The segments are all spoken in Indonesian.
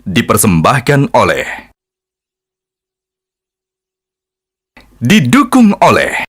Dipersembahkan oleh, didukung oleh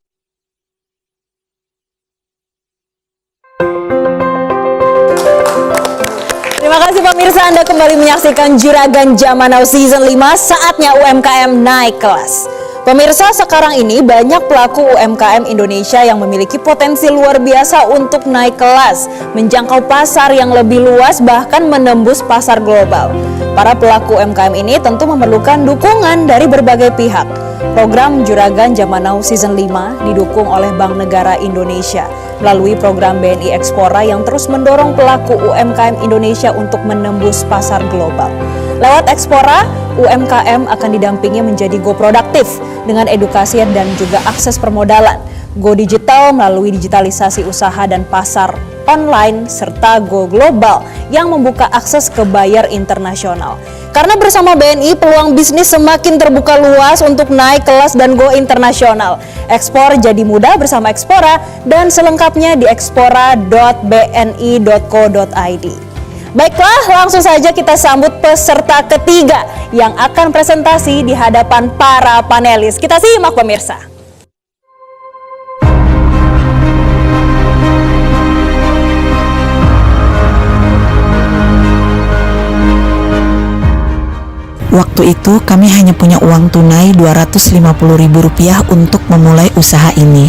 Terima kasih pemirsa, Anda kembali menyaksikan Juragan Zaman Now Season 5, saatnya UMKM naik kelas. Pemirsa, sekarang ini banyak pelaku UMKM Indonesia yang memiliki potensi luar biasa untuk naik kelas, menjangkau pasar yang lebih luas, bahkan menembus pasar global. Para pelaku UMKM ini tentu memerlukan dukungan dari berbagai pihak. Program Juragan Zaman Now Season 5 didukung oleh Bank Negara Indonesia melalui program BNI Ekspora yang terus mendorong pelaku UMKM Indonesia untuk menembus pasar global. Lewat Ekspora, UMKM akan didampingi menjadi go produktif dengan edukasi dan juga akses permodalan, go digital melalui digitalisasi usaha dan pasar online, serta go global yang membuka akses ke buyer internasional. Karena bersama BNI, peluang bisnis semakin terbuka luas untuk naik kelas dan go internasional. Ekspor jadi mudah bersama Ekspora, dan selengkapnya di ekspora.bni.co.id. Baiklah, langsung saja kita sambut peserta ketiga yang akan presentasi di hadapan para panelis. Kita simak pemirsa. Waktu itu kami hanya punya uang tunai Rp250.000 untuk memulai usaha ini.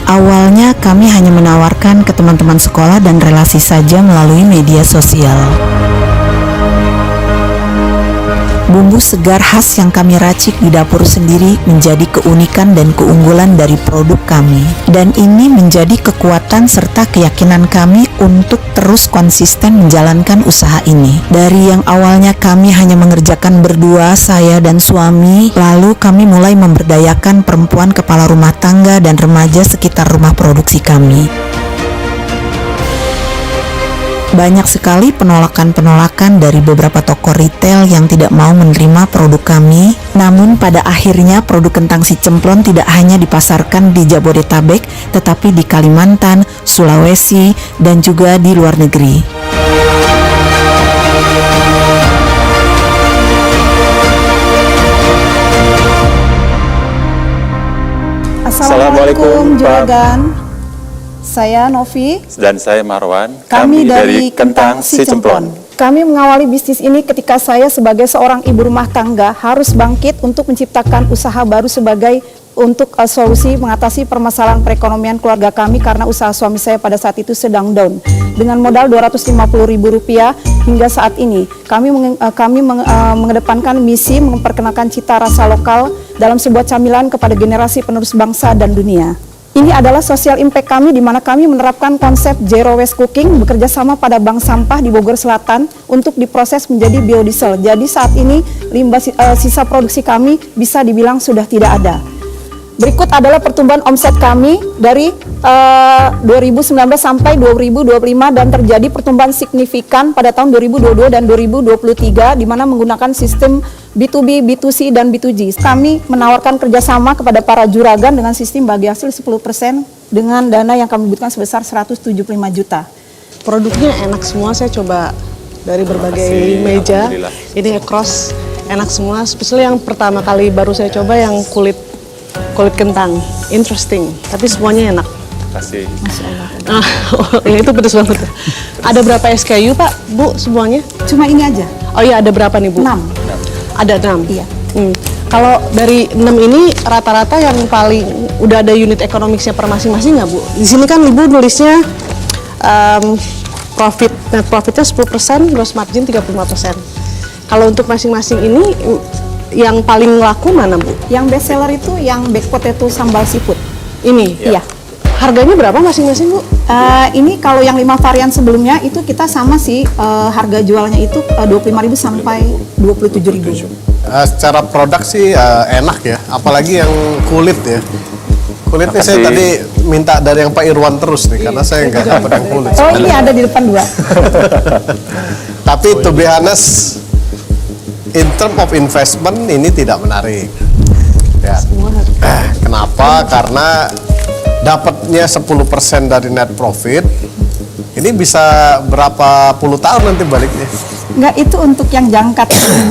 Awalnya kami hanya menawarkan ke teman-teman sekolah dan relasi saja melalui media sosial. Bumbu segar khas yang kami racik di dapur sendiri menjadi keunikan dan keunggulan dari produk kami. Dan ini menjadi kekuatan serta keyakinan kami untuk terus konsisten menjalankan usaha ini. Dari yang awalnya kami hanya mengerjakan berdua, saya dan suami, lalu kami mulai memberdayakan perempuan kepala rumah tangga dan remaja sekitar rumah produksi kami. Banyak sekali penolakan-penolakan dari beberapa toko retail yang tidak mau menerima produk kami. Namun pada akhirnya produk kentang si cemplon tidak hanya dipasarkan di Jabodetabek, tetapi di Kalimantan, Sulawesi, dan juga di luar negeri. Assalamualaikum Juragan. Saya Novi dan saya Marwan. Kami dari Kentang Si Cemplon. Kami mengawali bisnis ini ketika saya sebagai seorang ibu rumah tangga harus bangkit untuk menciptakan usaha baru sebagai solusi mengatasi permasalahan perekonomian keluarga kami karena usaha suami saya pada saat itu sedang down. Dengan modal Rp250.000 hingga saat ini, kami mengedepankan misi memperkenalkan cita rasa lokal dalam sebuah camilan kepada generasi penerus bangsa dan dunia. Ini adalah social impact kami, di mana kami menerapkan konsep zero waste cooking, bekerja sama pada bank sampah di Bogor Selatan untuk diproses menjadi biodiesel. Jadi saat ini limbah sisa produksi kami bisa dibilang sudah tidak ada. Berikut adalah pertumbuhan omset kami dari 2019 sampai 2025 dan terjadi pertumbuhan signifikan pada tahun 2022 dan 2023 di mana menggunakan sistem B2B, B2C, dan B2G. Kami menawarkan kerjasama kepada para juragan dengan sistem bagi hasil 10% dengan dana yang kami butuhkan sebesar 175 juta. Produknya enak semua, saya coba dari berbagai meja. Ini across, enak semua. Especially yang pertama kali baru saya coba yang kulit kentang, interesting. Tapi semuanya enak. Kasih. Yang itu pedas banget. Ada berapa SKU Pak, Bu, semuanya? Cuma ini aja. Oh iya, ada berapa nih Bu? 6. Ada 6? Iya. Kalau dari 6 ini rata-rata yang paling udah ada unit ekonomisnya per masing-masing nggak Bu? Di sini kan Ibu nulisnya net profitnya 10%, gross margin 35%. Kalau untuk masing-masing ini yang paling laku mana Bu? Yang best seller itu yang baked potato sambal seafood. Ini? Iya. Harganya berapa masing-masing Bu? Ini kalau yang 5 varian sebelumnya itu kita sama sih, harga jualnya itu 25.000 sampai 27.000. Secara produk sih enak ya, apalagi yang kulit ya. Kulitnya saya tadi minta dari yang Pak Irwan terus nih, karena saya nggak dapat yang kulit. Oh ini ada di depan 2. Tapi to be honest, in term of investment ini tidak menarik. Ya. Kenapa? Karena dapatnya 10% dari net profit, ini Ini bisa berapa puluh tahun nanti baliknya? Enggak, itu untuk yang jangka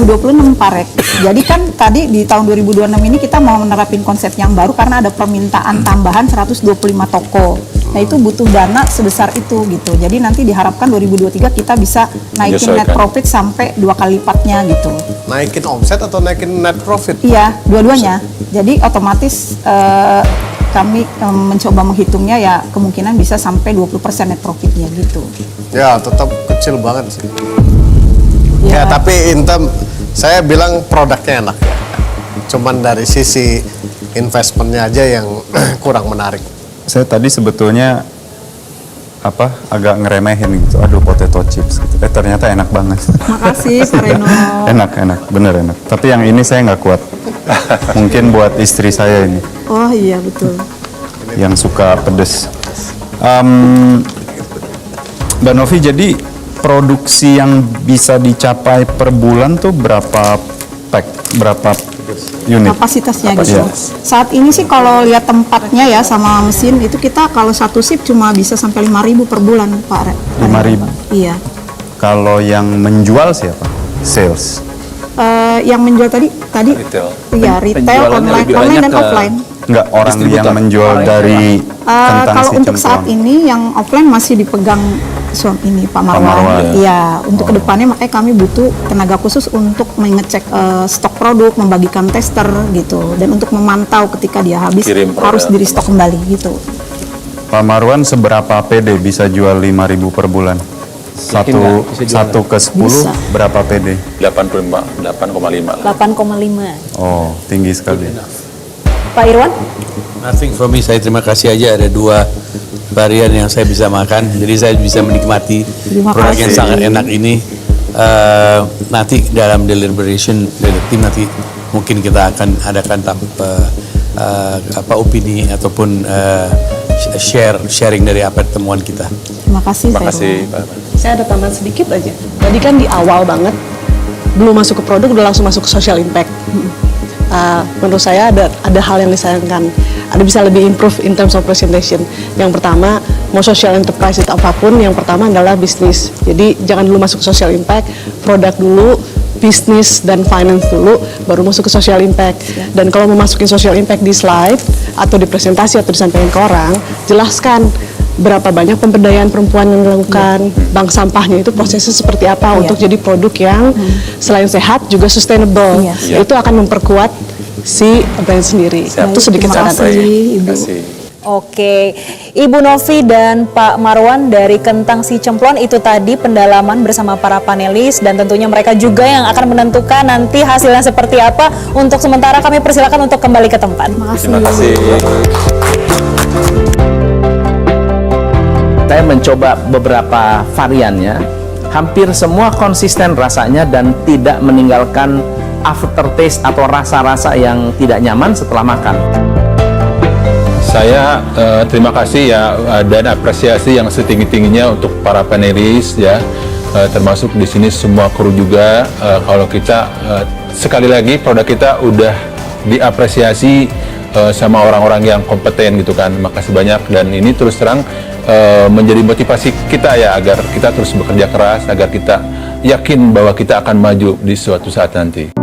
2026 Pak Rek. Jadi kan tadi di tahun 2026 ini kita mau menerapin konsep yang baru karena ada permintaan tambahan 125 toko. Nah itu butuh dana sebesar itu gitu. Jadi nanti diharapkan 2023 kita bisa naikin net profit sampai 2 kali lipatnya gitu. Naikin omset atau naikin net profit? Iya, dua-duanya. Jadi otomatis kami mencoba menghitungnya ya kemungkinan bisa sampai 20% net profitnya gitu. Ya tetap kecil banget sih. Ya tapi Intem, saya bilang produknya enak ya. Cuman dari sisi investmentnya aja yang kurang menarik. Saya tadi sebetulnya agak ngeremehin gitu, aduh potato chips gitu. Ternyata enak banget. Makasih Pak Reno. Enak, bener enak. Tapi yang ini saya nggak kuat. Mungkin buat istri saya ini. Oh iya betul. Yang suka pedes. Mbak Novi, jadi produksi yang bisa dicapai per bulan tuh berapa pack, berapa unit? Kapasitasnya gitu. Iya. Saat ini sih kalau lihat tempatnya ya sama mesin itu kita kalau satu shift cuma bisa sampai 5.000 per bulan Pak Rek. 5.000? Iya. Kalau yang menjual siapa? Sales? Yang menjual tadi Retail. iya retail, online dan offline. Enggak, orang yang menjual dari kentang Kalau si untuk saat cemplon. ini yang offline masih dipegang ini Pak Marwan. Marwan. Iya, untuk kedepannya makanya kami butuh tenaga khusus untuk mengecek stok produk, membagikan tester gitu, dan untuk memantau ketika dia habis harus di restock kembali gitu. Pak Marwan, seberapa PD bisa jual 5.000 per bulan? Satu ke 10 Bisa. berapa PD? 8,5. 8,5. Oh, tinggi sekali. Pak Irwan? Nothing from me, saya terima kasih aja ada 2 varian yang saya bisa makan, jadi saya bisa menikmati produk yang sangat enak ini. Nanti dalam deliberation dari tim nanti mungkin kita akan adakan opini ataupun sharing dari apa temuan kita. Terima kasih. Terima kasih Pak. Saya ada tambahan sedikit aja. Tadi kan di awal banget, belum masuk ke produk udah langsung masuk ke social impact. Menurut saya ada hal yang disayangkan. Ada bisa lebih improve in terms of presentation. Yang pertama, mau social enterprise itu apapun, yang pertama adalah bisnis. Jadi jangan dulu masuk ke social impact, produk dulu, bisnis dan finance dulu, baru masuk ke social impact. Dan kalau mau masukin social impact di slide atau di presentasi atau disampaikan ke orang, jelaskan berapa banyak pemberdayaan perempuan yang dilakukan, bank sampahnya itu prosesnya seperti apa untuk jadi produk yang selain sehat juga sustainable. Itu akan memperkuat si brand sendiri. Itu sedikit saran saya. Ibu. Oke, Ibu Novi dan Pak Marwan dari Kentang Si Cemplon, itu tadi pendalaman bersama para panelis dan tentunya mereka juga yang akan menentukan nanti hasilnya seperti apa. Untuk sementara kami persilakan untuk kembali ke tempat. Terima kasih. Saya mencoba beberapa variannya, hampir semua konsisten rasanya dan tidak meninggalkan aftertaste atau rasa-rasa yang tidak nyaman setelah makan. Saya terima kasih ya dan apresiasi yang setinggi-tingginya untuk para panelis ya, termasuk di sini semua kru juga. Kalau kita sekali lagi produk kita udah diapresiasi sama orang-orang yang kompeten gitu kan. Makasih banyak, dan ini terus terang menjadi motivasi kita ya agar kita terus bekerja keras, agar kita yakin bahwa kita akan maju di suatu saat nanti.